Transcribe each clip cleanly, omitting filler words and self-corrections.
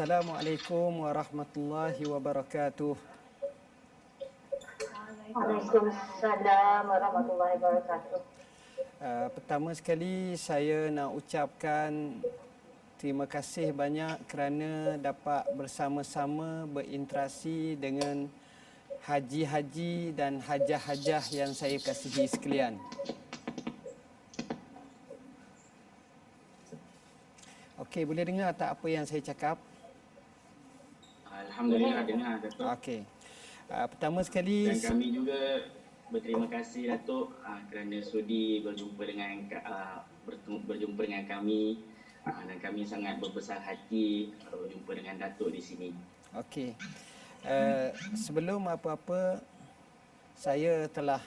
Assalamualaikum warahmatullahi wabarakatuh. Waalaikumsalam warahmatullahi wabarakatuh. Pertama sekali saya nak ucapkan terima kasih banyak kerana dapat bersama-sama berinteraksi dengan haji-haji dan hajah-hajah yang saya kasihi sekalian. Okey, boleh dengar tak apa yang saya cakap? Alhamdulillah dengar Datuk. Okey. Pertama sekali Dan kami juga berterima kasih Datuk kerana sudi berjumpa dengan kami dan kami sangat berbesar hati berjumpa dengan Datuk di sini. Okey. Sebelum apa-apa saya telah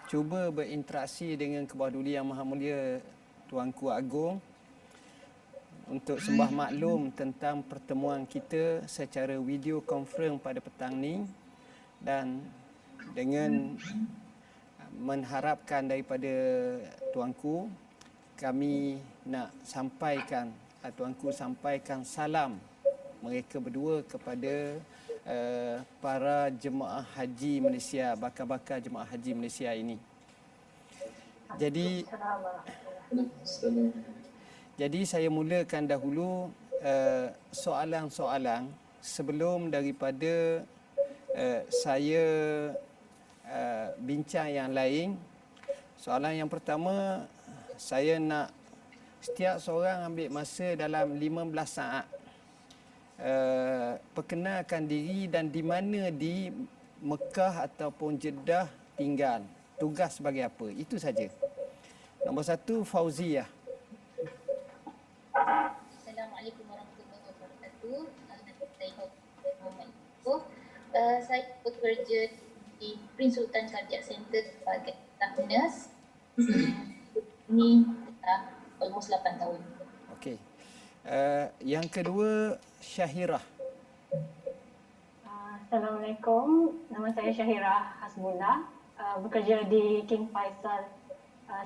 cuba berinteraksi dengan Kebawah Duli Yang Maha Mulia Tuanku Agong untuk sembah maklum tentang pertemuan kita secara video conference pada petang ni, dan dengan mengharapkan daripada tuanku, kami nak sampaikan, tuanku sampaikan salam mereka berdua kepada para jemaah haji Malaysia, bakal-bakal jemaah haji Malaysia ini. Jadi saya mulakan dahulu soalan-soalan sebelum daripada saya bincang yang lain. Soalan yang pertama, saya nak setiap seorang ambil masa dalam 15 saat perkenalkan diri dan di mana di Mekah ataupun Jeddah tinggal, tugas sebagai apa, itu saja. Nombor 1, Fauziah. Assalamualaikum warahmatullahi wabarakatuh. Saya bekerja di Prince Sultan Cardiac Center sebagai staff nurse. Ini almost 8 tahun. Okey. Yang kedua, Syahirah. Assalamualaikum. Nama saya Syahirah Hasbullah. Bekerja di King Faisal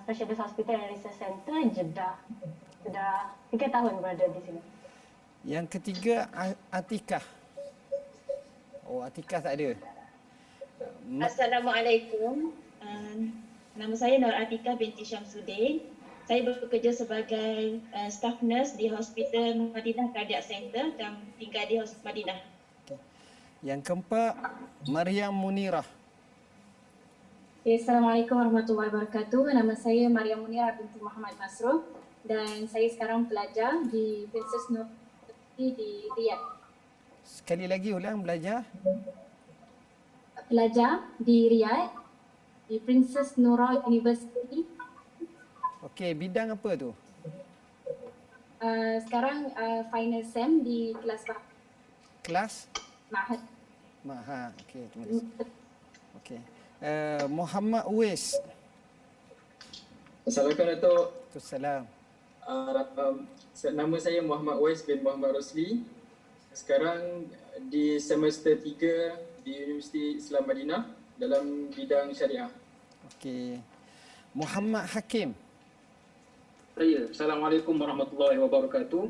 Specialist Hospital and Research Center, Jeddah. Sudah 3 tahun berada di sini. Yang ketiga, Atikah. Oh, Atikah tak ada. Assalamualaikum. Nama saya Nur Atikah binti Syamsuddin. Saya bekerja sebagai staff nurse di Hospital Madinah Cardiac Center dan tinggal di Hospital Madinah. Okay. Yang keempat, Maryam Munirah. Assalamualaikum warahmatullahi wabarakatuh. Nama saya Maryam Munirah binti Muhammad Masrur dan saya sekarang pelajar di Princess Nur di Riyadh. Sekali lagi ulang, belajar. Pelajar di Riyadh di Princess Nurul University. Okey, bidang apa tu? Sekarang final sem di kelas Kelas? Ma'had. Ma'had. Okey, terima kasih. Okey. Muhammad Uwais. Assalamualaikum Datuk. Waalaikumsalam. Nama saya Muhammad Uwais bin Muhammad Rosli. Sekarang di semester 3 di Universiti Islam Madinah dalam bidang syariah. Okey. Muhammad Hakim. Saya, Assalamualaikum warahmatullahi wabarakatuh.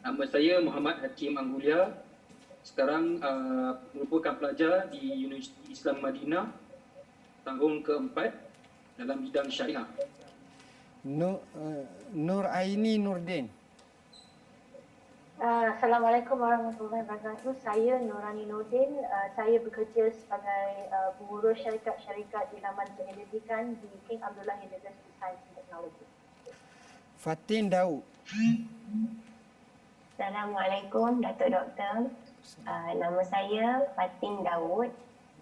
Nama saya Muhammad Hakim Anggulia. Sekarang merupakan pelajar di Universiti Islam Madinah tahun keempat dalam bidang syariah. Nur Aini Nurdin. Assalamualaikum warahmatullahi wabarakatuh. Saya Nurani Nurdin. Saya bekerja sebagai pengurus syarikat-syarikat di laman penyelidikan di King Abdullah University Science and Technology. Fatin Daud. Assalamualaikum Datuk Doktor. Nama saya Fatin Daud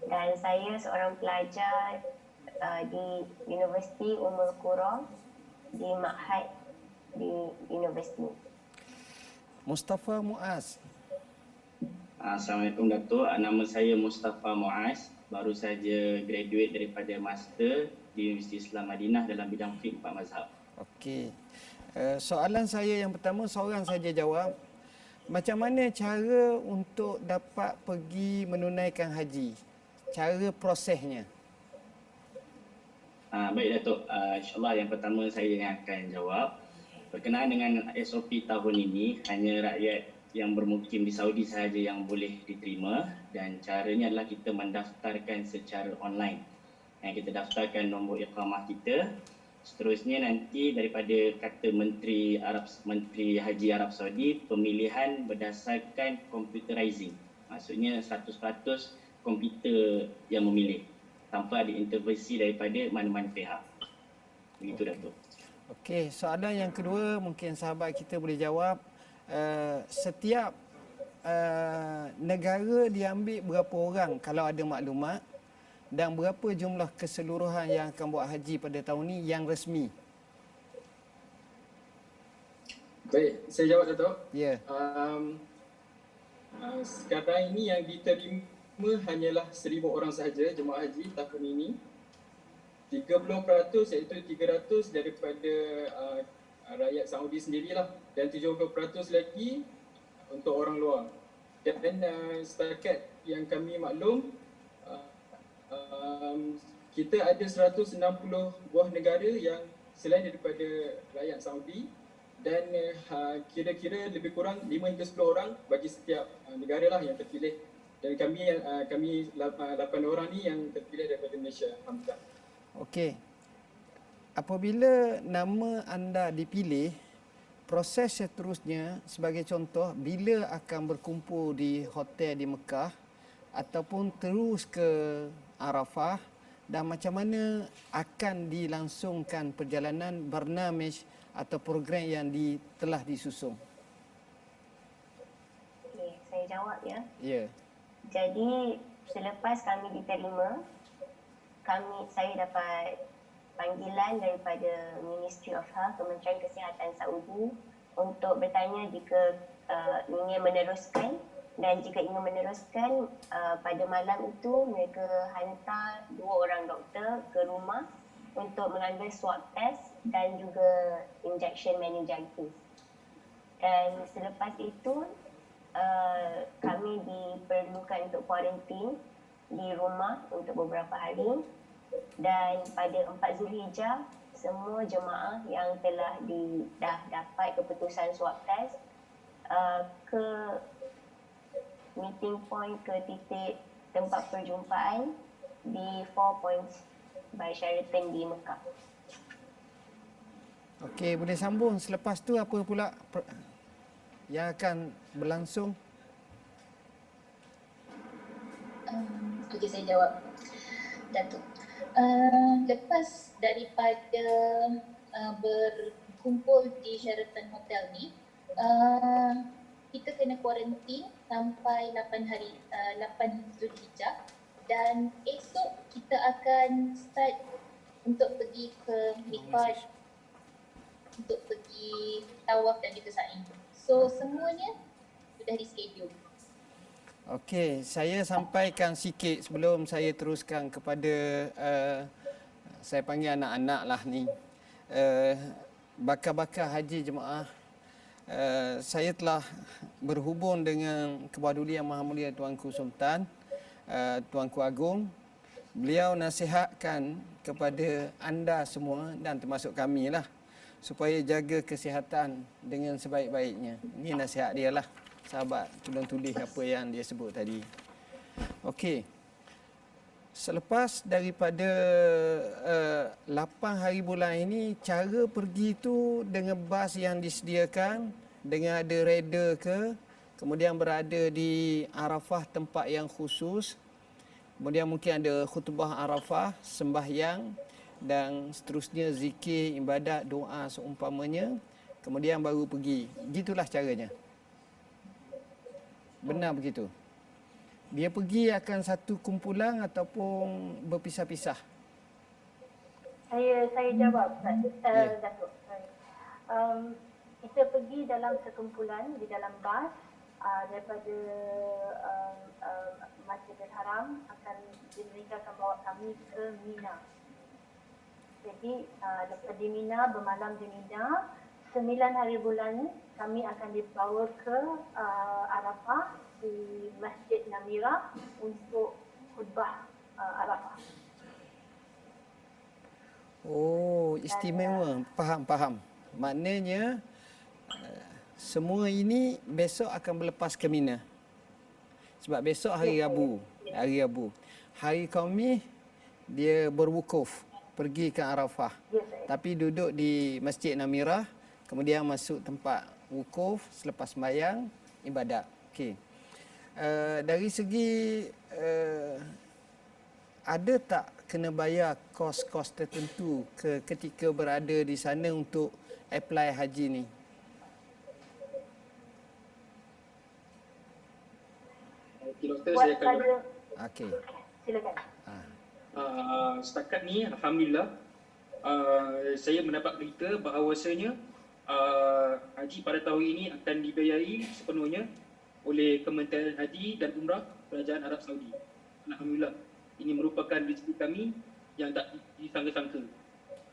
dan saya seorang pelajar di Universiti Ummul Qura di Ma'had di universiti. Mustafa Muaz. Assalamualaikum Datuk. Nama saya Mustafa Muaz. Baru saja graduate daripada master di Universiti Islam Madinah dalam bidang fiqh 4 mazhab. Okey. Soalan saya yang pertama, seorang saja jawab. Macam mana cara untuk dapat pergi menunaikan haji? Cara prosesnya? Baik Datuk, insyaAllah yang pertama saya yang akan jawab. Berkenaan dengan SOP tahun ini, hanya rakyat yang bermukim di Saudi sahaja yang boleh diterima, dan caranya adalah kita mendaftarkan secara online. Yang kita daftarkan nombor iqamah kita. Seterusnya nanti daripada kata Menteri Haji Arab Saudi, pemilihan berdasarkan computerizing. Maksudnya 100% komputer yang memilih tanpa ada intervensi daripada mana-mana pihak. Begitu Datuk. Okey, soalan yang kedua mungkin sahabat kita boleh jawab. Setiap negara diambil berapa orang kalau ada maklumat, dan berapa jumlah keseluruhan yang akan buat haji pada tahun ini yang resmi? Baik, saya jawab Datuk. Ya. Sekarang ini yang diterima hanyalah 1,000 orang sahaja jemaah haji tahun ini. 30% iaitu 300 daripada rakyat Saudi sendirilah, dan 70% lagi untuk orang luar. Dan setakat yang kami maklum, kita ada 160 buah negara yang selain daripada rakyat Saudi, dan kira-kira lebih kurang 5 hingga 10 orang bagi setiap negara lah yang terpilih. Dan kami 8 orang ni yang terpilih daripada Malaysia. Alhamdulillah. Okey. Apabila nama anda dipilih, proses seterusnya sebagai contoh, bila akan berkumpul di hotel di Mekah ataupun terus ke Arafah, dan macam mana akan dilangsungkan perjalanan barnamij atau program yang telah disusung? Okey, saya jawab ya. Ya. Jadi selepas kami diterima, saya dapat panggilan daripada Ministry of Health, Kementerian Kesihatan Saudi, untuk bertanya jika ingin meneruskan. Dan jika ingin meneruskan, pada malam itu mereka hantar 2 orang doktor ke rumah untuk mengambil swab test dan juga injection meningitis. Dan selepas itu, kami diperlukan untuk kuarantin di rumah untuk beberapa hari. Dan pada 4 Zulhijjah, semua jemaah yang dah dapat keputusan swab test ke meeting point, ke titik tempat perjumpaan di 4 Points by Sheraton di Mekah. Okey, boleh sambung. Selepas tu apa pula yang akan berlangsung? Okey, saya jawab, Datuk. Lepas daripada berkumpul di Sheraton Hotel ni, kita kena kuarantin sampai 8 Zulhijjah, dan esok kita akan start untuk pergi ke miqat, untuk pergi tawaf dan juga sa'i. So semuanya sudah dischedule. Okey, saya sampaikan sikit sebelum saya teruskan kepada saya panggil anak-anak lah ni. Bakar-bakar haji jemaah. Saya telah berhubung dengan Kebawah Duli Yang Maha Mulia Tuanku Sultan, Tuanku Agong. Beliau nasihatkan kepada anda semua dan termasuk kami lah, supaya jaga kesihatan dengan sebaik-baiknya. Ini nasihat dia lah, sahabat tolong tulis apa yang dia sebut tadi. Okey. Selepas daripada 8 hari bulan ini, cara pergi tu dengan bas yang disediakan, dengan ada rider ke, kemudian berada di Arafah tempat yang khusus, kemudian mungkin ada khutbah Arafah, sembahyang dan seterusnya zikir, ibadat, doa seumpamanya, kemudian baru pergi. Gitulah caranya. Benar begitu? Dia pergi akan satu kumpulan ataupun berpisah-pisah? Saya jawab, Datuk. Kita pergi dalam sekumpulan di dalam bas daripada Masjidil Haram, mereka akan bawa kami ke Mina. Jadi daripada Mina, bermalam di Mina, 9 hari bulan kami akan dibawa ke Arafah di Masjid Namira untuk khutbah Arafah. Oh, istimewa. Faham. Maknanya semua ini besok akan berlepas ke Mina. Sebab besok hari Rabu. Hari Khamis dia berwukuf, pergi ke Arafah. Tapi duduk di Masjid Namirah, kemudian masuk tempat wukuf selepas sembahyang ibadat. Okey. Dari segi ada tak kena bayar kos-kos tertentu ketika berada di sana untuk apply haji ni? Doktor, saya akan jawab. Okey. Silakan. Setakat ni Alhamdulillah saya mendapat berita bahawasanya haji pada tahun ini akan dibiayai sepenuhnya oleh Kementerian Haji dan Umrah Kerajaan Arab Saudi. Alhamdulillah, ini merupakan rezeki kami yang tak disangka-sangka.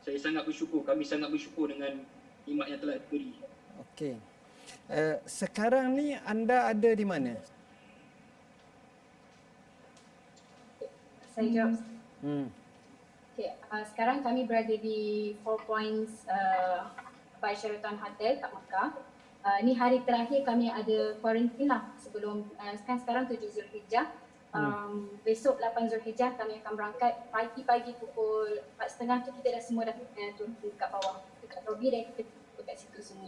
Saya sangat bersyukur, kami sangat bersyukur dengan nikmat yang telah diberi. Okey. Sekarang ni anda ada di mana? Saya jawab. Okay, sekarang kami berada di 4 Points by Sheraton Hotel kat Makkah. Ni hari terakhir kami ada kuarantin lah sebelum sekarang 7 Zulhijjah. Besok 8 Zulhijjah kami akan berangkat pagi-pagi pukul 4.30 tu kita dah semua dah turun dekat bawah dekat lobi dan kita dekat situ semua.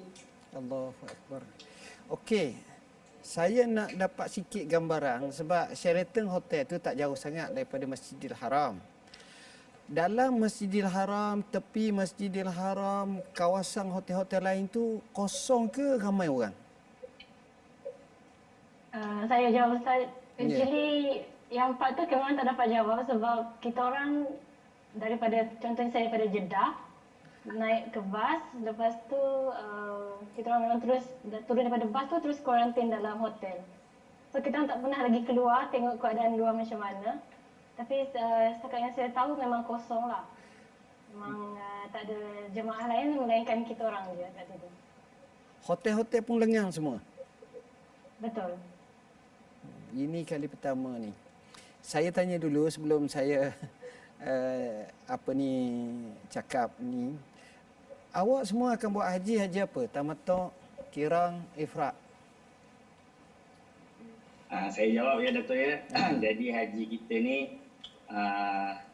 Allahu Akbar. Okey. Saya nak dapat sikit gambaran sebab Sheraton Hotel tu tak jauh sangat daripada Masjidil Haram. Dalam Masjidil Haram, tepi Masjidil Haram, kawasan hotel-hotel lain tu kosong ke ramai orang? Saya jawab Ustaz. Actually yang part tu memang tak dapat jawab sebab kita orang daripada, contohnya saya daripada Jeddah naik ke bas, lepas tu kita orang memang terus turun daripada bas tu terus kuarantin dalam hotel. So kita orang tak pernah lagi keluar tengok keadaan luar macam mana. Tapi setakat yang saya tahu memang kosong lah. Memang tak ada jemaah lain melainkan kita orang je kat situ. Hotel-hotel pun lengang semua? Betul. Ini kali pertama ni. Saya tanya dulu sebelum saya cakap ni. Awak semua akan buat haji apa? Tamattu', Qiraan, Ifrad? Saya jawab ya Dato' ya. Jadi haji kita ni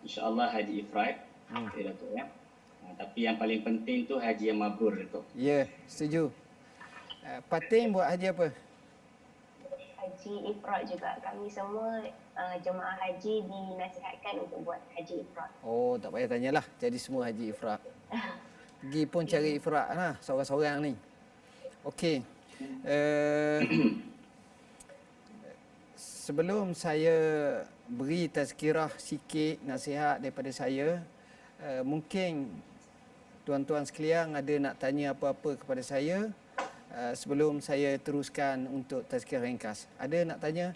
insya-Allah haji ifrad ya Dato' ya. Tapi yang paling penting tu haji yang mabrur Dato'. Ya, setuju. Patin buat haji apa? Haji ifrad juga. Kami semua jemaah haji dinasihatkan untuk buat haji ifrad. Oh, tak payah tanyalah. Jadi semua haji ifrad. Pergi pun cari ifrad lah, seorang-seorang ni. Okey. Sebelum saya beri tazkirah sikit nasihat daripada saya, mungkin tuan-tuan sekalian ada nak tanya apa-apa kepada saya sebelum saya teruskan untuk tazkirah ringkas. Ada nak tanya?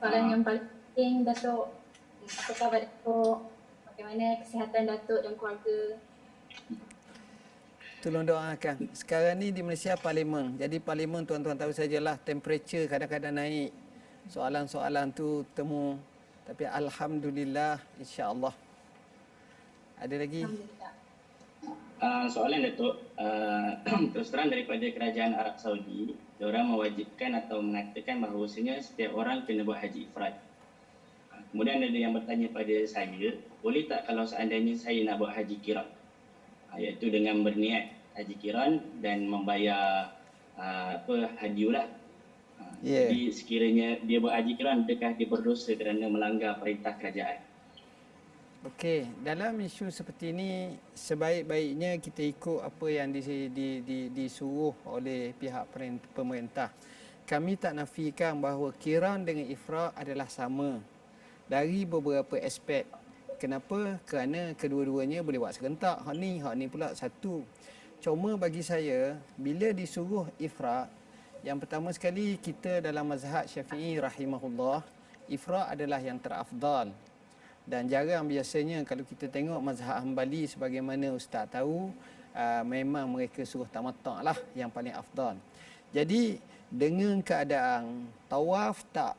Soalan yang paling penting, Datuk, apa khabar Datuk? Bagaimana kesihatan Datuk dan keluarga? Tolong doakan. Sekarang ni di Malaysia parlimen. Jadi parlimen tuan-tuan tahu sajalah temperature kadang-kadang naik. Soalan-soalan tu temu. Tapi alhamdulillah insya-Allah. Ada lagi? Soalan Datuk, terus terang daripada kerajaan Arab Saudi, diorang mewajibkan atau mengatakan bahawasanya setiap orang kena buat haji ifrad. Kemudian ada yang bertanya pada saya, boleh tak kalau seandainya saya nak buat haji qiraan? Iaitu dengan berniat haji qiraan dan membayar hadiah lah. Jadi sekiranya dia buat haji qiraan, adakah dia berdosa kerana melanggar perintah kerajaan? Okey, dalam isu seperti ini sebaik-baiknya kita ikut apa yang disuruh oleh pihak pemerintah. Kami tak nafikan bahawa qiraan dengan ifrad adalah sama dari beberapa aspek. Kenapa? Kerana kedua-duanya boleh buat serentak. Hak ni pula satu. Cuma bagi saya, bila disuruh ifrad, yang pertama sekali kita dalam mazhab Syafi'i rahimahullah, ifrad adalah yang terafdal. Dan jarang biasanya kalau kita tengok mazhab Hanbali sebagaimana ustaz tahu, memang mereka suruh tamattu' lah yang paling afdal. Jadi dengan keadaan tawaf tak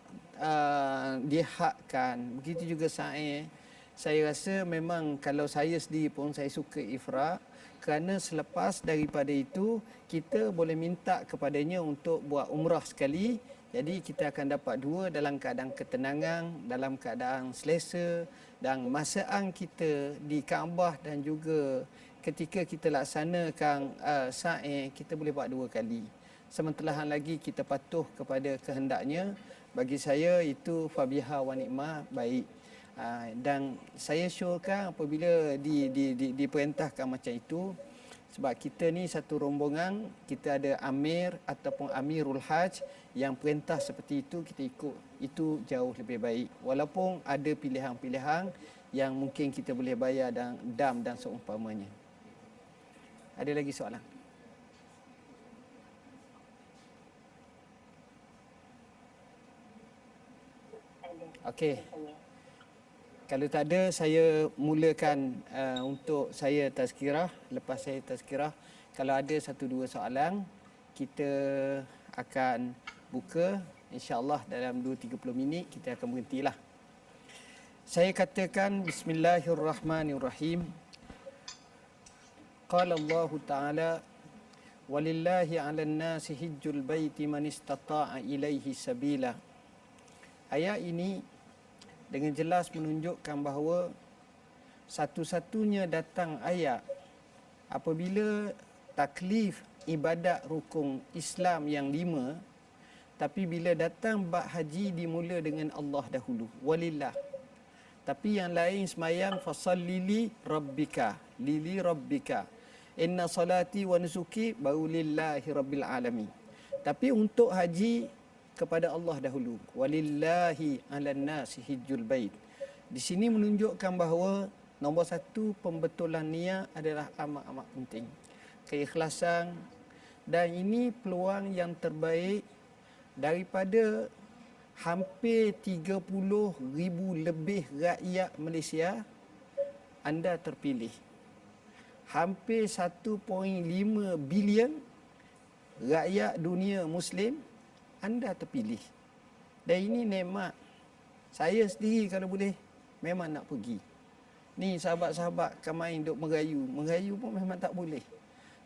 dihakkan, begitu juga sa'i. saya rasa memang kalau saya sendiri pun saya suka ifraq, kerana selepas daripada itu kita boleh minta kepadanya untuk buat umrah sekali. Jadi kita akan dapat dua dalam keadaan ketenangan, dalam keadaan selesa, dan masaan kita di Kaabah dan juga ketika kita laksanakan sa'i, kita boleh buat dua kali. Sementara lagi kita patuh kepada kehendaknya, bagi saya itu fabiha wa ni'mah, baik. Dan saya syorkan apabila diperintahkan macam itu, sebab kita ni satu rombongan, kita ada amir ataupun amirul hajj yang perintah seperti itu, kita ikut. Itu jauh lebih baik. Walaupun ada pilihan-pilihan yang mungkin kita boleh bayar dam dan seumpamanya. Ada lagi soalan? Okey. Kalau tak ada, saya mulakan untuk saya tazkirah. Lepas saya tazkirah, kalau ada satu dua soalan, kita akan buka. InsyaAllah dalam 2-30 minit kita akan berhentilah. Saya katakan Bismillahirrahmanirrahim. Qala Allah Ta'ala, walillahi 'alan nasi hijjul baiti man istata'a ilaihi sabila. Ayat ini dengan jelas menunjukkan bahawa satu-satunya datang ayat apabila taklif ibadat rukun Islam yang 5, tapi bila datang bab haji dimula dengan Allah dahulu, walillah. Tapi yang lain semayang fasallili rabbika, lili rabbika, inna salati wa nusuki baru lillahi rabbil alamin. Tapi untuk haji kepada Allah dahulu. Walillahi 'alan nasi hijjul bait. Di sini menunjukkan bahawa nombor satu, pembetulan niat adalah amat-amat penting. Keikhlasan, dan ini peluang yang terbaik daripada hampir 30,000 lebih rakyat Malaysia. Anda terpilih. Hampir 1.5 bilion rakyat dunia Muslim, anda terpilih. Dan ini nikmat. Saya sendiri kalau boleh memang nak pergi. Ni sahabat-sahabat kan main duk merayu. Merayu pun memang tak boleh.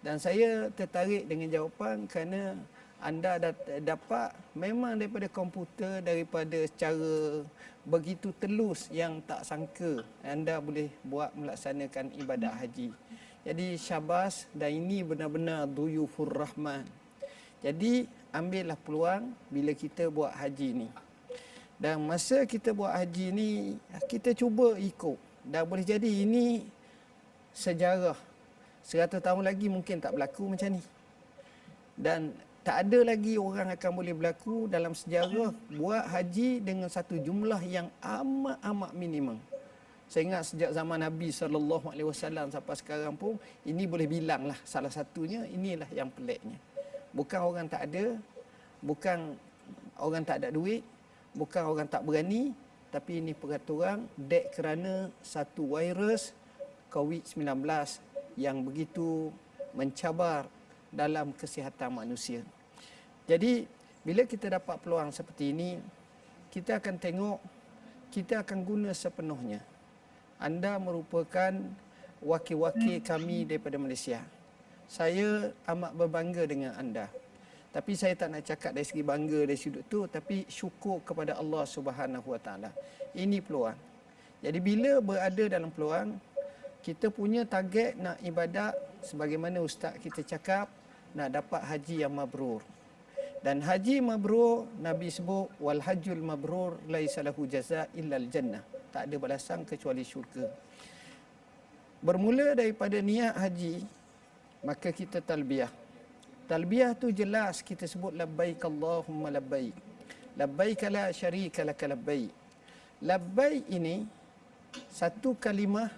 Dan saya tertarik dengan jawapan kerana anda dapat memang daripada komputer, daripada cara begitu telus yang tak sangka anda boleh buat melaksanakan ibadat haji. Jadi syabas, dan ini benar-benar duyufur rahman. Jadi ambillah peluang bila kita buat haji ni. Dan masa kita buat haji ni, kita cuba ikut. Dan boleh jadi ini sejarah. 100 tahun lagi mungkin tak berlaku macam ni. Dan tak ada lagi orang akan boleh berlaku dalam sejarah buat haji dengan satu jumlah yang amat-amat minimum. Saya ingat sejak zaman Nabi SAW sampai sekarang pun, ini boleh bilang lah salah satunya, inilah yang peliknya. Bukan orang tak ada, bukan orang tak ada duit, bukan orang tak berani, tapi ini peraturan dek kerana satu virus COVID-19 yang begitu mencabar dalam kesihatan manusia. Jadi bila kita dapat peluang seperti ini, kita akan tengok, kita akan guna sepenuhnya. Anda merupakan wakil-wakil kami daripada Malaysia. Saya amat berbangga dengan anda. Tapi saya tak nak cakap dari segi bangga dari sudut tu, tapi syukur kepada Allah Subhanahu Wa Taala. Ini peluang. Jadi bila berada dalam peluang, kita punya target nak ibadat sebagaimana ustaz kita cakap, nak dapat haji yang mabrur. Dan haji mabrur, Nabi sebut wal hajjul mabrur laisa lahu jazaa illa al jannah. Tak ada balasan kecuali syurga. Bermula daripada niat haji, maka kita talbiyah. Talbiyah tu jelas kita sebut labbaik Allahumma labbaik. Labbaik la syarika laka labbaik. Labbaik ini satu kalimah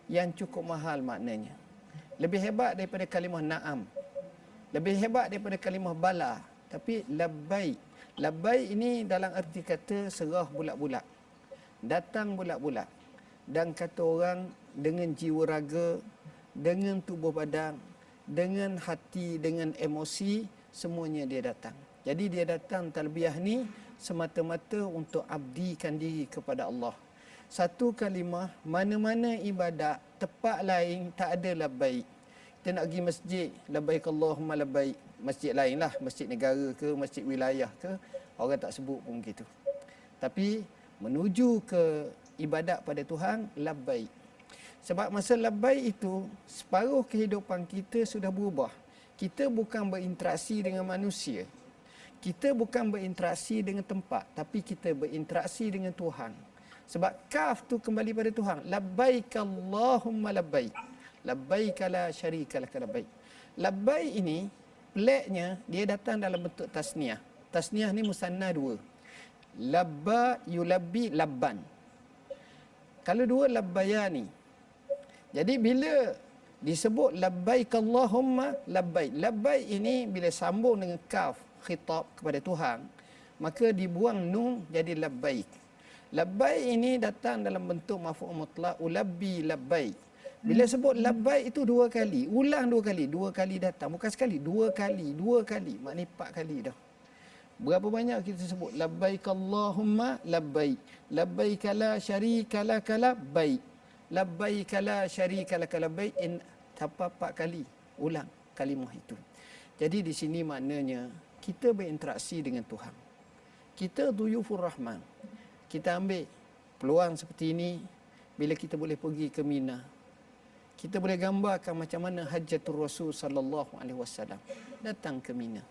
yang cukup mahal maknanya. Lebih hebat daripada kalimah na'am. Lebih hebat daripada kalimah bala. Tapi labbaik. Labbaik ini dalam arti kata serah bulat-bulat. Datang bulat-bulat. Dan kata orang dengan jiwa raga, dengan tubuh badan, dengan hati, dengan emosi, semuanya dia datang. Jadi dia datang talbiyah ni semata-mata untuk abdikan diri kepada Allah. satu kalimah, mana-mana ibadat, tempat lain tak ada labbaik. Kita nak pergi masjid, labbaik Allahumma labbaik. Masjid lain lah, masjid negara ke, masjid wilayah ke, orang tak sebut pun begitu. Tapi menuju ke ibadat pada Tuhan, labbaik. Sebab masa labbaik itu, separuh kehidupan kita sudah berubah. Kita bukan berinteraksi dengan manusia. Kita bukan berinteraksi dengan tempat, tapi kita berinteraksi dengan Tuhan. Sebab kaf tu kembali pada Tuhan. Labbaik Allahumma labbaik. Labbaik la syarika lak labbaik. Labbaik ini, peliknya dia datang dalam bentuk tasniah. Tasniah ni musanna dua. Labba yulabbi labban. Kalau dua labbayani. Jadi bila disebut labbaik Allahumma labbaik. Labbaik ini bila sambung dengan kaf khitab kepada Tuhan, maka dibuang nun jadi labbaik. Labbaik ini datang dalam bentuk maf'ul mutlaq, ulabbi labbaik. Bila sebut labbaik itu dua kali, ulang dua kali datang, bukan sekali, dua kali, maknanya 4 kali dah. Berapa banyak kita sebut labbaik Allahumma labbaik, labbaik la syarika lak labbaik, labbaik la syarika lak labbaik, sampai 4 kali ulang kalimah itu. Jadi di sini maknanya kita berinteraksi dengan Tuhan. Kita duyufur rahman. Kita ambil peluang seperti ini bila kita boleh pergi ke Mina. Kita boleh gambarkan macam mana Hajjatul Rasul sallallahu alaihi wasallam datang ke Mina.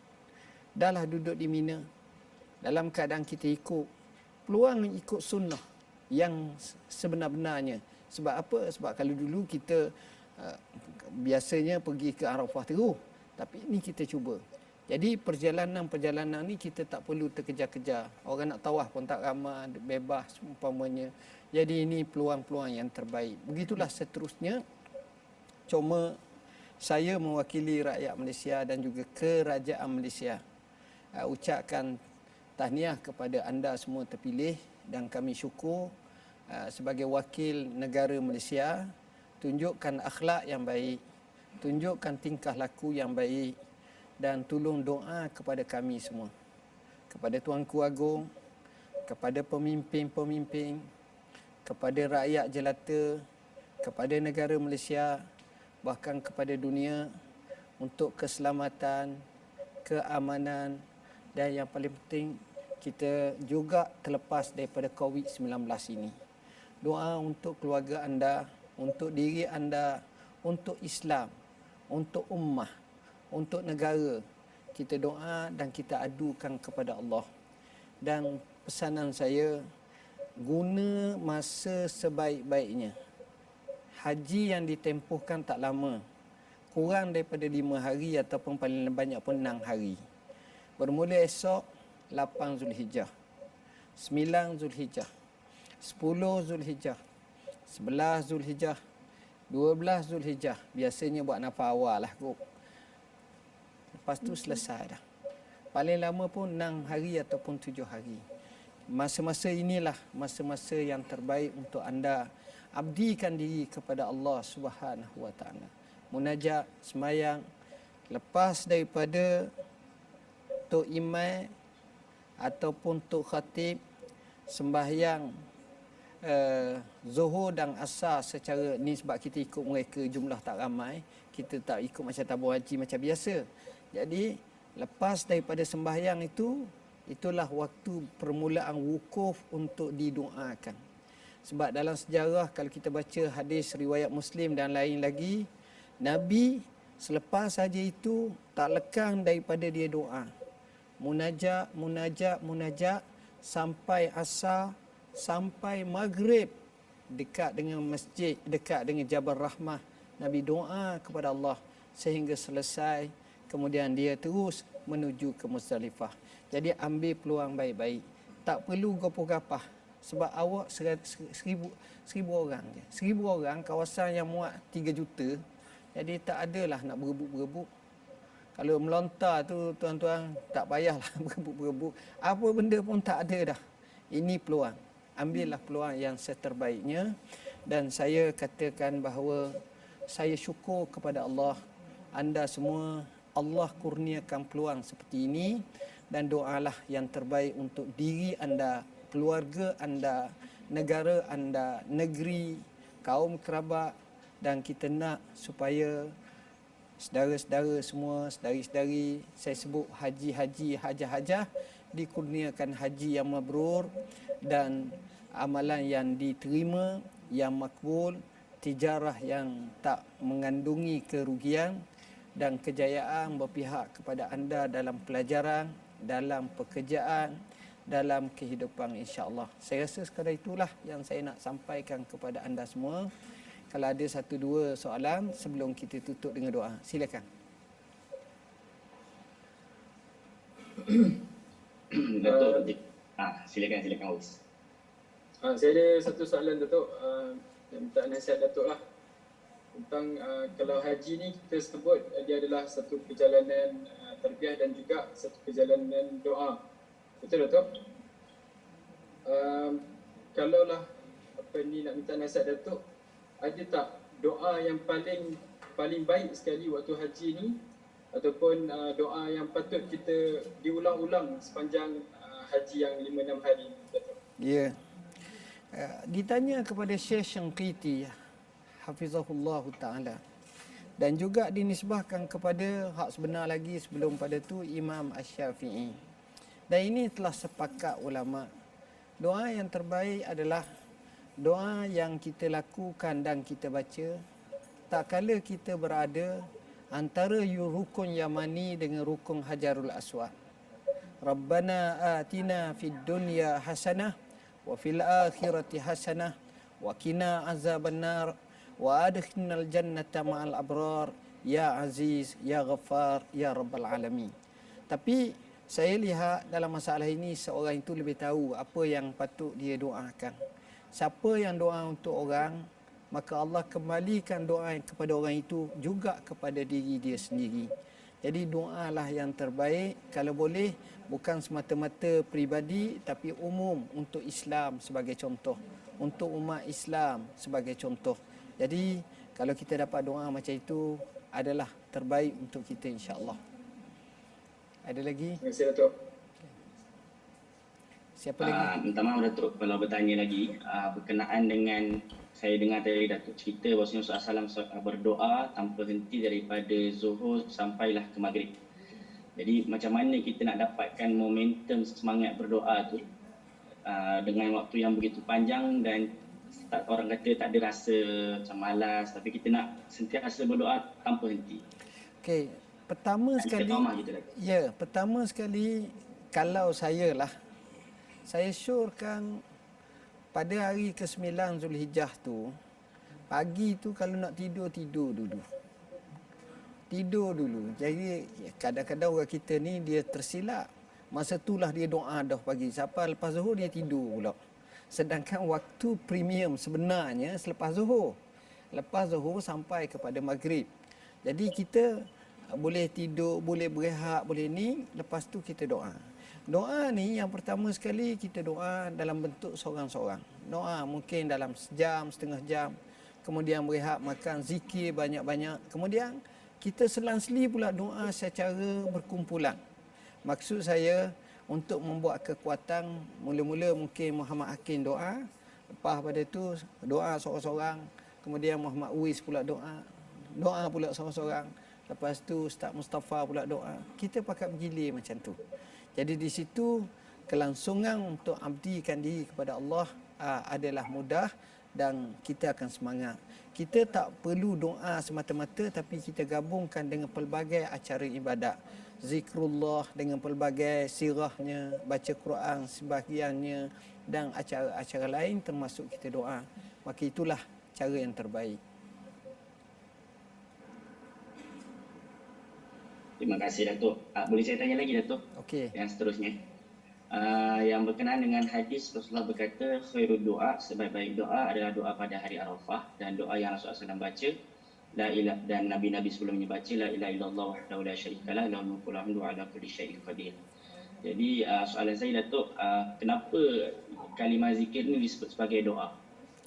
Dahlah duduk di Mina dalam keadaan kita ikut peluang ikut sunnah yang sebenar-benarnya. Sebab apa? Sebab kalau dulu kita biasanya pergi ke Arafah terus, tapi ini kita cuba. Jadi perjalanan ni kita tak perlu terkejar-kejar. Orang nak tawaf pun tak ramai, bebas umpamanya. Jadi ini peluang-peluang yang terbaik. Begitulah seterusnya. Cuma saya mewakili rakyat Malaysia dan juga kerajaan Malaysia ucapkan tahniah kepada anda semua terpilih, dan kami syukur sebagai wakil negara Malaysia, tunjukkan akhlak yang baik, tunjukkan tingkah laku yang baik, dan tolong doa kepada kami semua, kepada Tuanku Agong, kepada pemimpin-pemimpin, kepada rakyat jelata, kepada negara Malaysia, bahkan kepada dunia, untuk keselamatan, keamanan, dan yang paling penting kita juga terlepas daripada COVID-19 ini. Doa untuk keluarga anda, untuk diri anda, untuk Islam, untuk ummah, untuk negara. Kita doa dan kita adukan kepada Allah. Dan pesanan saya, guna masa sebaik-baiknya. Haji yang ditempuhkan tak lama, kurang daripada 5 hari ataupun paling banyak pun 6 hari. Bermula esok 8 Zulhijjah, 9 Zulhijjah, 10 Zulhijjah, 11 Zulhijjah, 12 Zulhijjah. Biasanya buat nafas awal lah kot. Lepas tu selesai dah. Paling lama pun 6 hari ataupun 7 hari. Masa-masa inilah masa-masa yang terbaik untuk anda abdikan diri kepada Allah Subhanahu wa taala. Munajat, semayang, lepas daripada Tok Imam ataupun Tok Khatib sembahyang Zuhur dan Asar secara ni, sebab kita ikut mereka jumlah tak ramai, kita tak ikut macam tabur haji macam biasa. Jadi lepas daripada sembahyang itu, itulah waktu permulaan wukuf untuk didoakan. Sebab dalam sejarah kalau kita baca hadis riwayat Muslim dan lain lagi, Nabi selepas saja itu tak lekang daripada dia doa. Munajat sampai asar, sampai maghrib, dekat dengan masjid, dekat dengan Jabal Rahmah. Nabi doa kepada Allah sehingga selesai. Kemudian dia terus menuju ke Muzdalifah. Jadi ambil peluang baik-baik. Tak perlu gapah-gapah. Sebab awak 1,000 orang je. 1,000 orang, kawasan yang muat 3 juta. Jadi tak adalah nak berebut-berebut. Kalau melontar tu tuan-tuan, tak payahlah berebut-berebut. Apa benda pun tak ada dah. Ini peluang. Ambillah peluang yang seterbaiknya. Dan saya katakan bahawa saya syukur kepada Allah. Anda semua, Allah kurniakan peluang seperti ini. Dan doalah yang terbaik untuk diri anda, keluarga anda, negara anda, negeri, kaum kerabat, dan kita nak supaya saudara-saudara semua, saudari-saudari, saya sebut haji-haji, hajah-hajah, dikurniakan haji yang mabrur dan amalan yang diterima, yang makbul, tijarah yang tak mengandungi kerugian dan kejayaan berpihak kepada anda dalam pelajaran, dalam pekerjaan, dalam kehidupan, insya-Allah. Saya rasa sekadar itulah yang saya nak sampaikan kepada anda semua. Kalau ada satu dua soalan sebelum kita tutup dengan doa, silakan. Datuk, silakan Aus. Saya ada satu soalan Datuk, yang minta nasihat Datuk lah. Tentang kalau haji ni kita sebut dia adalah satu perjalanan tarbiyah dan juga satu perjalanan doa. Betul Datuk? Kalaulah nak minta nasihat Datuk, ada tak doa yang paling baik sekali waktu haji ni, ataupun doa yang patut kita diulang-ulang sepanjang haji yang 5-6 hari ni, Datuk? Ya. Ditanya kepada Syekh Syangqiti hafizahullah taala, dan juga dinisbahkan kepada hak sebenar lagi sebelum pada tu Imam Asy-Syafi'i. Dan ini telah sepakat ulama, doa yang terbaik adalah doa yang kita lakukan dan kita baca tak kala kita berada antara rukun Yamani dengan rukun Hajarul Aswad. Rabbana atina fid dunya hasanah wa fil akhirati hasanah wa qina azabannar wa adkhilnal jannata ma'al abrar ya aziz ya ghaffar ya rabbal alamin. Tapi saya lihat dalam masalah ini seorang itu lebih tahu apa yang patut dia doakan. Siapa yang doa untuk orang, maka Allah kembalikan doa kepada orang itu juga kepada diri dia sendiri. Jadi doalah yang terbaik, kalau boleh bukan semata-mata peribadi tapi umum, untuk Islam sebagai contoh, untuk umat Islam sebagai contoh. Jadi kalau kita dapat doa macam itu adalah terbaik untuk kita, insya-Allah. Ada lagi? Terima kasih Datuk. Siapa lagi? Minta maaf Datuk kalau bertanya lagi, berkenaan dengan saya dengar tadi Datuk cerita bahawasanya Rasulullah SAW berdoa tanpa henti daripada Zuhur sampailah ke Maghrib. Jadi macam mana kita nak dapatkan momentum semangat berdoa tu dengan waktu yang begitu panjang, dan orang kata tak ada rasa macam malas, tapi kita nak sentiasa berdoa tanpa henti. Okey, pertama sekali, pertama sekali kalau saya lah, saya syorkan pada hari ke-9 Zulhijjah tu, pagi tu kalau nak tidur, tidur dulu. Tidur dulu. Jadi kadang-kadang orang kita ni dia tersilap. Masa itulah dia doa dah pagi. Sampai lepas zuhur dia tidur pula. Sedangkan waktu premium sebenarnya selepas zuhur. Lepas zuhur sampai kepada maghrib. Jadi kita boleh tidur, boleh berehat, boleh ni. Lepas tu kita doa. Doa ni yang pertama sekali kita doa dalam bentuk seorang-seorang. Doa mungkin dalam sejam, setengah jam. Kemudian berehat, makan, zikir banyak-banyak. Kemudian kita selang-seli pula doa secara berkumpulan. Maksud saya untuk membuat kekuatan, mula-mula mungkin Muhammad Hakim doa. Lepas pada tu doa seorang-seorang. Kemudian Muhammad Uis pula doa. Doa pula seorang-seorang. Lepas tu Ustaz Mustafa pula doa. Kita pakat bergilir macam tu. Jadi di situ kelangsungan untuk abdikan diri kepada Allah adalah mudah dan kita akan semangat. Kita tak perlu doa semata-mata, tapi kita gabungkan dengan pelbagai acara ibadat. Zikrullah dengan pelbagai sirahnya, baca Quran sebahagiannya dan acara-acara lain termasuk kita doa. Maka itulah cara yang terbaik. Terima kasih Datuk. Boleh saya tanya lagi Datuk? Okey. Yang seterusnya. Yang berkenaan dengan hadis Rasulullah berkata khairul doa, sebaik-baik doa adalah doa pada hari Arafah, dan doa yang Rasulullah SAW baca dan Nabi-Nabi sebelumnya baca la ilaha illallah wahdahu la syarikalah lahul mulku wa lahul hamdu ala kulli syai'in qadir. Jadi soalan saya Datuk, kenapa kalimah zikir ni disebut sebagai doa?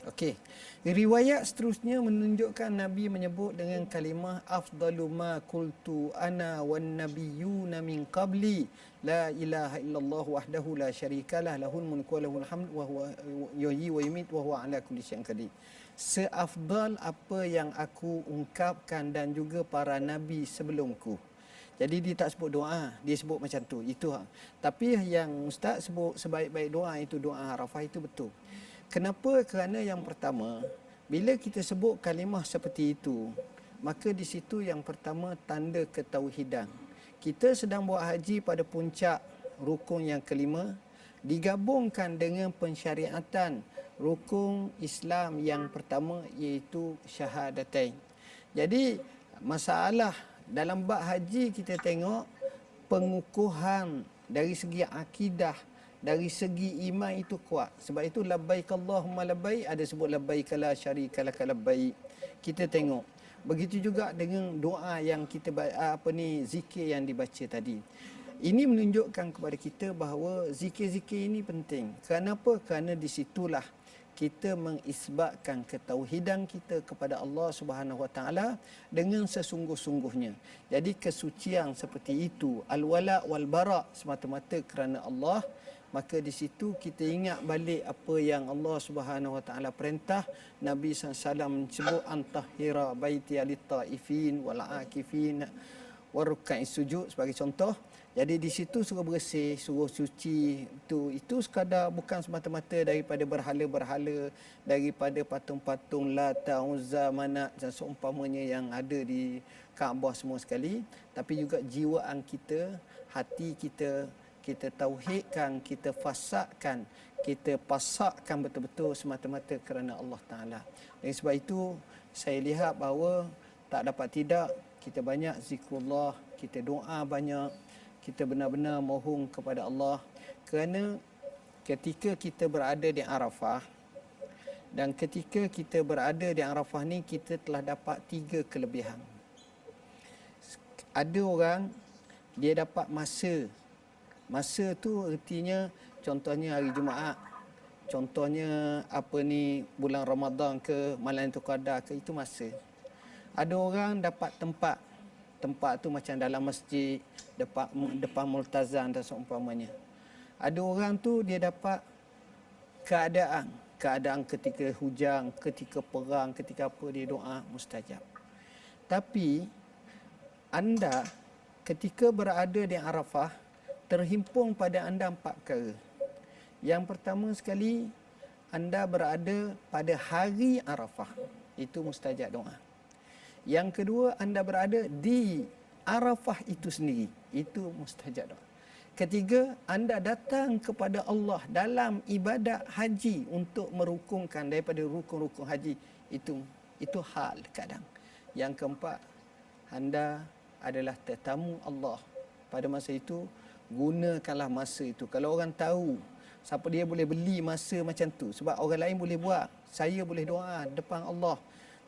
Okey. Riwayat seterusnya menunjukkan Nabi menyebut dengan kalimah afdalu ma qultu ana wan nabiyyuna min qabli la ilaha illallah wahdahu la syarikalah lahul mulku wa lahul hamd wa huwa yuhyi wa yumiit wa huwa ala kulli syai'in qadir. Seafdal apa yang aku ungkapkan dan juga para nabi sebelumku. Jadi dia tak sebut doa, dia sebut macam tu. Itu. Tapi yang ustaz sebut sebaik-baik doa itu doa Arafah itu betul. Kenapa? Kerana yang pertama, bila kita sebut kalimah seperti itu, maka di situ yang pertama tanda ketauhidan. Kita sedang buat haji pada puncak rukun yang kelima, digabungkan dengan pensyariatan rukun Islam yang pertama iaitu syahadatain. Jadi masalah dalam bab haji kita tengok pengukuhan dari segi akidah, dari segi iman itu kuat. Sebab itu labbaik Allahumma labbaik, ada sebut labbaik la syarika lak labbaik. Kita tengok. Begitu juga dengan doa yang kita zikir yang dibaca tadi. Ini menunjukkan kepada kita bahawa zikir-zikir ini penting. Kenapa? Kerana di situlah kita mengisbatkan ketauhidan kita kepada Allah Subhanahu Wa Taala dengan sesungguh-sungguhnya. Jadi kesucian seperti itu, al-wala wal bara semata-mata kerana Allah, maka di situ kita ingat balik apa yang Allah Subhanahu Wa Taala perintah. Nabi SAW sebut antahira baiti lit-taifin wal akifin wa ruk'is sujud sebagai contoh. Jadi di situ suruh bersih, suruh suci, itu sekadar bukan semata-mata daripada berhala-berhala, daripada patung-patung Lata, Uzza, Manat dan seumpamanya yang ada di Kaabah semua sekali, tapi juga jiwaan kita, hati kita, kita tauhidkan, kita fasakkan, kita pasakkan betul-betul semata-mata kerana Allah Ta'ala. Dan sebab itu saya lihat bahawa tak dapat tidak kita banyak zikrullah, kita doa banyak, kita benar-benar mohon kepada Allah. Kerana ketika kita berada di Arafah, dan ketika kita berada di Arafah ni kita telah dapat 3 kelebihan. Ada orang dia dapat masa. Masa tu artinya contohnya hari Jumaat, contohnya bulan Ramadan ke, malam itu qadar ke, itu masa. Ada orang dapat tempat. Tempat tu macam dalam masjid, depan multazam dan seumpamanya. Ada orang tu dia dapat keadaan ketika hujan, ketika perang, ketika apa dia doa mustajab. Tapi anda ketika berada di Arafah terhimpun pada anda 4 perkara. Yang pertama sekali, anda berada pada hari Arafah. Itu mustajab doa. Yang kedua, anda berada di Arafah itu sendiri. Itu mustajab doa. Ketiga, anda datang kepada Allah dalam ibadat haji untuk merukunkan daripada rukun-rukun haji. Itu hal kadang. Yang keempat, anda adalah tetamu Allah. Pada masa itu, gunakanlah masa itu. Kalau orang tahu, siapa dia boleh beli masa macam tu. Sebab orang lain boleh buat. Saya boleh doa depan Allah.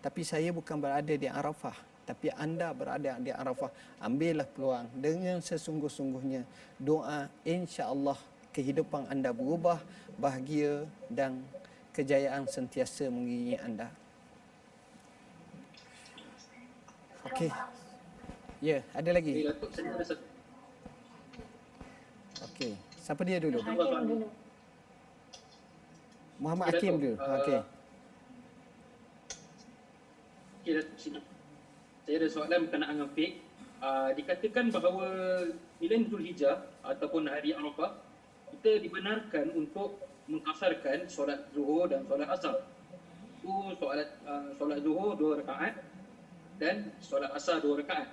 Tapi saya bukan berada di Arafah. Tapi anda berada di Arafah. Ambillah peluang dengan sesungguh-sungguhnya. Doa, insya-Allah kehidupan anda berubah. Bahagia dan kejayaan sentiasa mengiringi anda. Okey. Ya, ada lagi? Okey. Siapa dia dulu? Muhammad Hakim dulu. Okey. Okey, Datuk, sini. Saya ada soalan berkenaan dengan fiqh. Dikatakan bahawa bulan Zulhijjah ataupun hari Arafah, kita dibenarkan untuk mengkasarkan solat Zuhur dan solat Asar. Itu solat Zuhur 2 rakaat dan solat Asar 2 rakaat.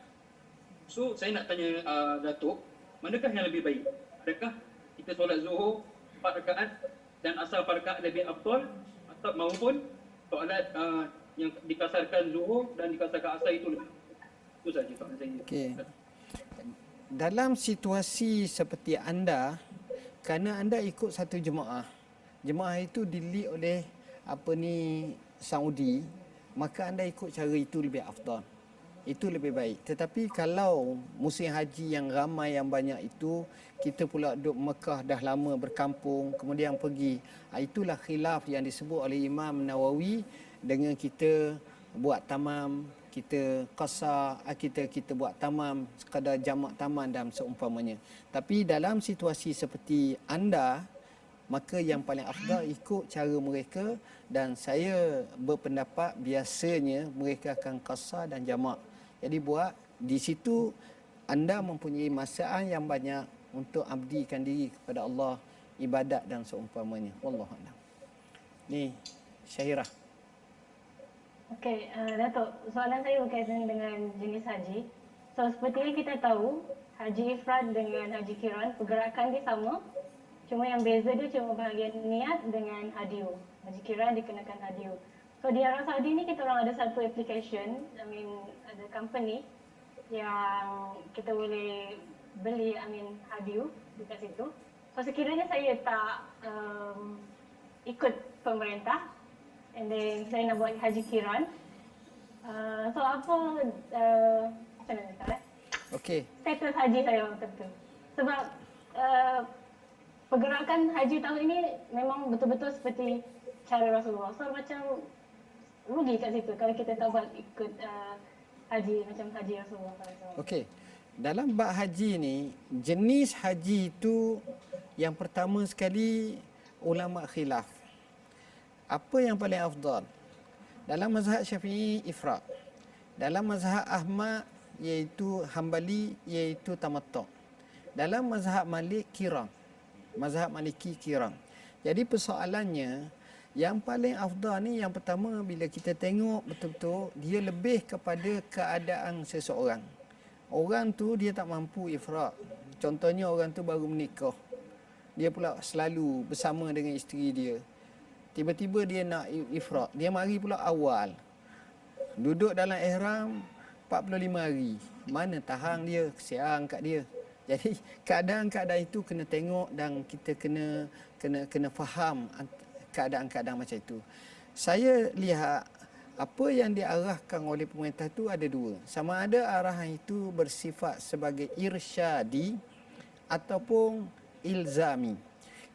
So, saya nak tanya Datuk, manakah yang lebih baik? Adakah kita solat Zuhur 4 rakaat dan Asar 4 rakaat lebih afdal, atau maupun solat yang dikasarkan Zuhur dan dikasarkan Asar itu lebih? Itu saja soalan saya. Okey. Dalam situasi seperti anda, kerana anda ikut satu jemaah, jemaah itu dilead oleh Saudi, maka anda ikut cara itu lebih afdal. itu lebih baik. Tetapi kalau musim haji yang ramai yang banyak itu, kita pula duduk Mekah dah lama berkampung, kemudian pergi. Itulah khilaf yang disebut oleh Imam Nawawi dengan kita buat tamam, kita qasar, kita buat tamam, sekadar jamak tamam dan seumpamanya. Tapi dalam situasi seperti anda, maka yang paling afdal ikut cara mereka, dan saya berpendapat biasanya mereka akan qasar dan jamak. Jadi buat di situ anda mempunyai masa yang banyak untuk abdikan diri kepada Allah, ibadat dan seumpamanya. Wallahu a'lam. Ni Syahirah. Okey, Datuk, soalan saya berkaitan dengan jenis haji. So, seperti yang kita tahu, haji ifrad dengan haji kiran, pergerakan dia sama. Cuma yang beza dia cuma bahagian niat dengan hadiu. Haji kiran dikenakan hadiu. So, di Arab Saudi ni kita orang ada satu application, ada company yang kita boleh beli hadiu dekat situ. So, sekiranya saya tak ikut pemerintah, and then saya nak buat haji kiran. So apa macam mana Ustaz? Okey. Status haji saya waktu tu. Sebab pergerakan haji tahun ini memang betul-betul seperti cara Rasulullah. So macam rugi kat situ kalau kita tak buat ikut haji macam haji Rasulullah SAW. Okey. Dalam bab haji ni, jenis haji itu yang pertama sekali ulama khilaf. Apa yang paling afdal? Dalam mazhab Syafi'i ifrad. Dalam mazhab Ahmad iaitu Hambali iaitu tamattu'. Dalam mazhab Malik kirang. Mazhab Maliki kirang. Jadi persoalannya yang paling afdal ni yang pertama bila kita tengok betul-betul dia lebih kepada keadaan seseorang. Orang tu dia tak mampu ifrad. Contohnya orang tu baru menikah. Dia pula selalu bersama dengan isteri dia. Tiba-tiba dia nak ifrad. Dia mari pula awal. Duduk dalam ihram 45 hari. Mana tahan dia, kesian kat dia. Jadi keadaan-keadaan itu kena tengok dan kita kena faham keadaan-keadaan macam itu. Saya lihat apa yang diarahkan oleh pemerintah itu ada dua. Sama ada arahan itu bersifat sebagai irsyadi ataupun ilzami.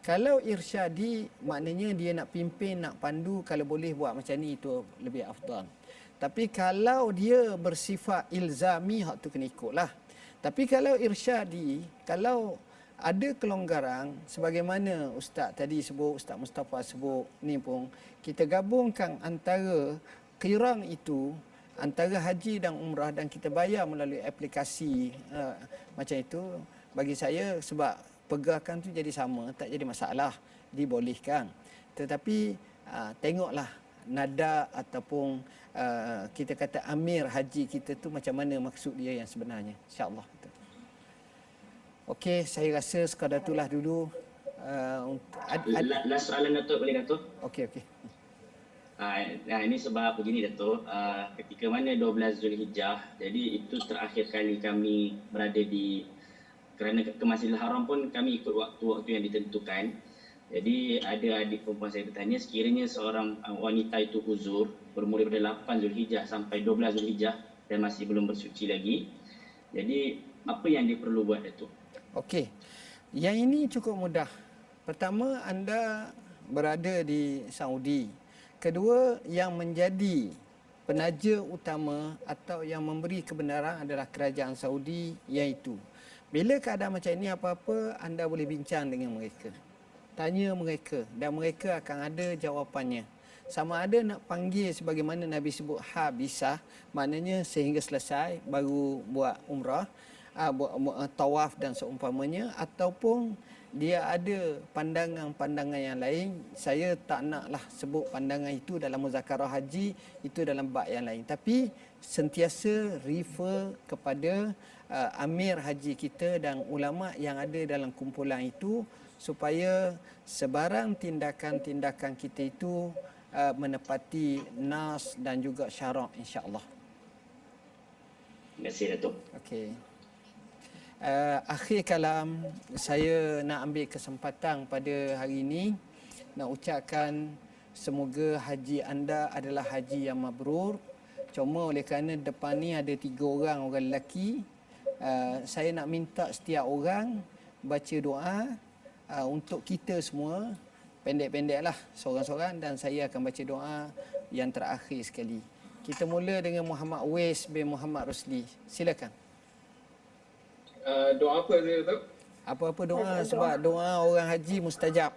Kalau irsyadi maknanya dia nak pimpin, nak pandu, kalau boleh buat macam ni itu lebih afdal. Tapi kalau dia bersifat ilzami, hak tu kena ikutlah. Tapi kalau irsyadi, kalau ada kelonggaran sebagaimana Ustaz tadi sebut, Ustaz Mustafa sebut ni pun, kita gabungkan antara qirang itu, antara haji dan umrah dan kita bayar melalui aplikasi macam itu, bagi saya sebab pergerakan tu jadi sama, tak jadi masalah, dibolehkan. Tetapi tengoklah nada ataupun kita kata amir haji kita tu macam mana maksud dia yang sebenarnya, insya-Allah. Okey, saya rasa sekadar itulah dulu. Last soalan Datuk, boleh Datuk? Okey. Ini sebab begini Datuk, ketika mana 12 Zulhijjah, jadi itu terakhir kali kami berada di, kerana ke Masjidil Haram pun kami ikut waktu-waktu yang ditentukan. Jadi ada adik perempuan saya bertanya, sekiranya seorang wanita itu uzur bermula pada 8 Zulhijjah sampai 12 Zulhijjah dan masih belum bersuci lagi, jadi apa yang dia perlu buat Datuk? Okey, yang ini cukup mudah. Pertama, anda berada di Saudi. Kedua, yang menjadi penaja utama atau yang memberi kebenaran adalah kerajaan Saudi, iaitu bila keadaan macam ini apa-apa, anda boleh bincang dengan mereka. Tanya mereka dan mereka akan ada jawapannya. Sama ada nak panggil sebagaimana Nabi sebut habisah, maknanya sehingga selesai baru buat umrah, buat tawaf dan seumpamanya, ataupun dia ada pandangan-pandangan yang lain. Saya tak naklah sebut pandangan itu dalam muzakarah haji, itu dalam bab yang lain. Tapi sentiasa refer kepada amir haji kita dan ulama yang ada dalam kumpulan itu supaya sebarang tindakan-tindakan kita itu menepati nas dan juga syarak, insya-Allah. Terima kasih Datuk. Okey. Akhir kalam, saya nak ambil kesempatan pada hari ini nak ucapkan semoga haji anda adalah haji yang mabrur. Cuma oleh kerana depan ni ada 3 orang lelaki, saya nak minta setiap orang baca doa untuk kita semua, pendek-pendek lah seorang-seorang, dan saya akan baca doa yang terakhir sekali. Kita mula dengan Muhammad Wais bin Muhammad Rosli. Silakan. Doa apa saya tu? Apa-apa doa, sebab doa orang haji mustajab.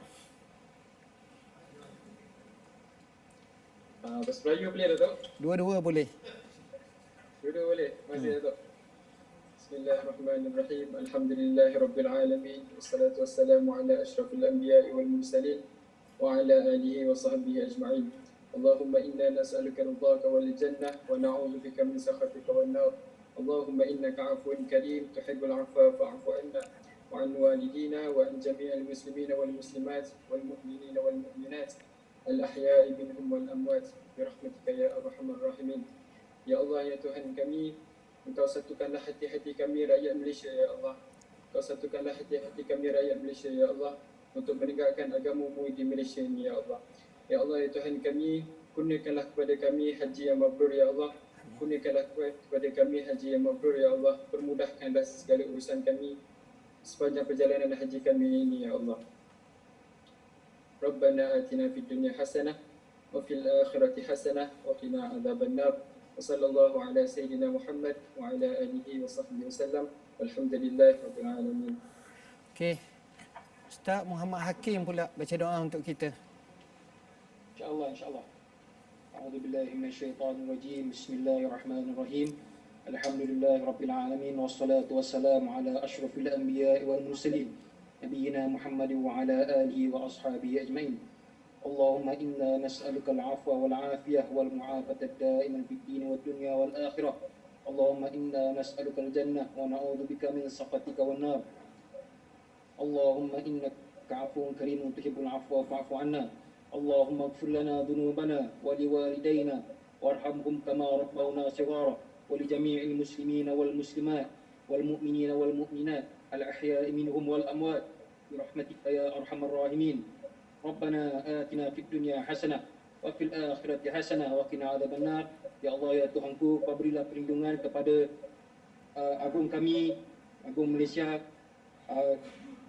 Bahasa Melayu boleh Datuk? Dua-dua boleh. Dua-dua boleh. Terima kasih Datuk. Bismillahirrahmanirrahim. Alhamdulillahirrabbilalamin. Wassalatu wassalamu ala ashrafil anbiya'i wal mursalin wa ala alihi wa sahbihi ajma'in. Allahumma inna nas'aluka ridhaka wal jannah wa na'udzu bika min sakhatika wan nar. Allahumma innaka 'afuwun karim tuhibbul 'afwa fa'fu 'anna wa 'an walidina wa 'an jami'il muslimina wal muslimat wal mu'minina wal mu'minat al-ahya'i minhum wal amwat bi rahmatika ya arhamar rahimin. Ya Allah, ya Tuhan kami, Engkau satukanlah hati-hati kami rakyat Malaysia ya Allah. Engkau satukanlah hati-hati kami rakyat Malaysia ya Allah untuk menegakkan agama-Mu di Malaysia ini ya Allah. Ya Allah, ya Tuhan kami, kurniakanlah kepada kami haji yang mabrur ya Allah. Kurniakanlah kepada kami haji yang mabrur ya Allah. Permudahkanlah segala urusan kami sepanjang perjalanan haji kami ini ya Allah. Rabbana atina fid dunya hasanah wa fil akhirati hasanah wa qina adzaban nar. Wassallallahu ala sayyidina Muhammad wa ala alihi wa sahbihi wasallam. Walhamdulillahi rabbil alamin. Okey. Ustaz Muhammad Hakim pula baca doa untuk kita. InsyaAllah. A'udzubillahi minasyaitanir rajim. Bismillahirrahmanirrahim. Alhamdulillahi rabbil alamin wassalatu wassalamu ala asyrafil anbiya'i wal mursalin nabiyyina Muhammad wa ala alihi wa ashabihi ajmain. Allahumma inna nas'aluka al-'afwa wal 'afiyah wal mu'afata ad-da'imah fid din wad dunya wal akhirah. Allahumma inna nas'aluka al-jannah wa na'udzu bika min sakhatika wan nar. Allahumma innaka 'afuwun karimun tuhibbul 'afwa fa'fu 'anna. Allahumma ighfir lana dhunubana wa liwalidayna warhamhum kama rabbawna shighara wa li jami'il muslimina wal muslimat wal mu'minina wal mu'minat al-ahya'i minhum wal amwat bi rahmatika ya arhamar rahimin. Rabbana atina fid dunya hasanah wa fil akhirati hasanah wa qina adzaban nar. Ya Allah, ya Tuhanku, Kau berilah perlindungan kepada agung kami, agung Malaysia,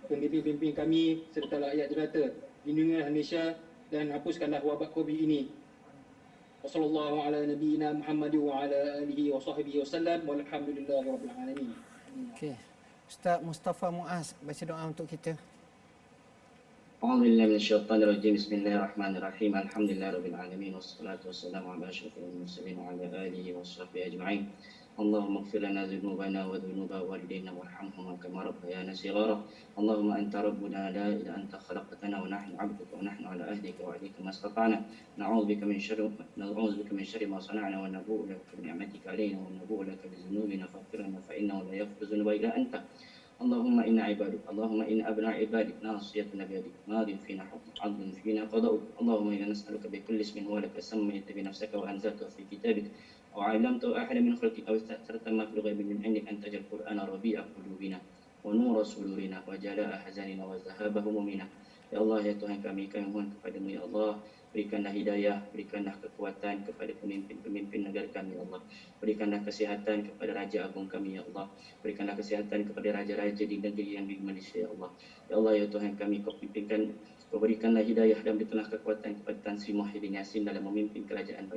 pemimpin-pemimpin kami serta rakyat jelata. Lindungilah Malaysia dan hapuskanlah wabak Covid ini. Wassallallahu ala nabiyyina Muhammad wa ala alihi wa sahbihi wasallam walhamdulillahi rabbil alamin. Okey. Ustaz Mustafa Muaz baca doa untuk kita. A'udzubillahi minasyaitonir rajim. Bismillahirrahmanirrahim. Alhamdulillahirabbil alamin wassalatu wassalamu ala asyrafil mursalin wa ala alihi washabbihi ajma'in. Allahumma ighfir lana dhunubana wa dhunuba walidayna warhamhum kama rabbayana shighara. Allahumma anta rabbuna la ilaha illa anta khalaqtana wa nahnu 'abduka wa nahnu ala ahdika wa 'ahdika mastata'na. Na'udzu bika min syarri ma sana'na wa nabu'u laka bi ni'matika 'alaina wa nabu'u laka bi dhunubina faghfir lana fa innahu la yaghfiru dhunuba illa anta. Allahumma inna ibaduk, Allahumma inna abna ibadik, nasiyatuna biyadik, madin fina hukm, adlun fina qada'uk. Allahumma inna nas'aluka bi kulli ismin huwa laka sammayta bi nafsika wa anzalta fi kitabik wa 'allamta ahada min khalqika aw ista'tharta ma fil ghaibi min 'indik an taj'al qur'ana rabi'a qulubina wa nura sudurina wa jala'a hazanina wa dhahaba humumina. Ya Allah, ya Tuhan kami mohon kepadamu ya Allah, berikanlah hidayah, berikanlah kekuatan kepada pemimpin-pemimpin negara kami ya Allah. Berikanlah kesihatan kepada Raja Agung kami ya Allah. Berikanlah kesihatan kepada raja-raja di negeri yang di Malaysia ya Allah. Ya Allah, ya Tuhan kami, Kau pimpinkan, Kau berikanlah hidayah dan berikanlah kekuatan kepada Tan Sri Muhyiddin Yassin dalam memimpin kerajaan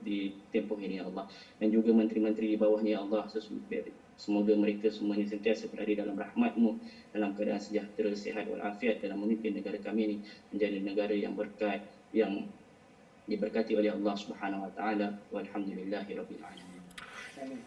di tempoh ini ya Allah. Dan juga menteri-menteri di bawahnya ya Allah. Semoga mereka semuanya sentiasa berada dalam rahmat-Mu, dalam keadaan sejahtera, sihat walafiat dalam memimpin negara kami ini menjadi negara yang berkat, yang diberkati oleh Allah Subhanahu wa taala. Walhamdulillahirabbil alamin.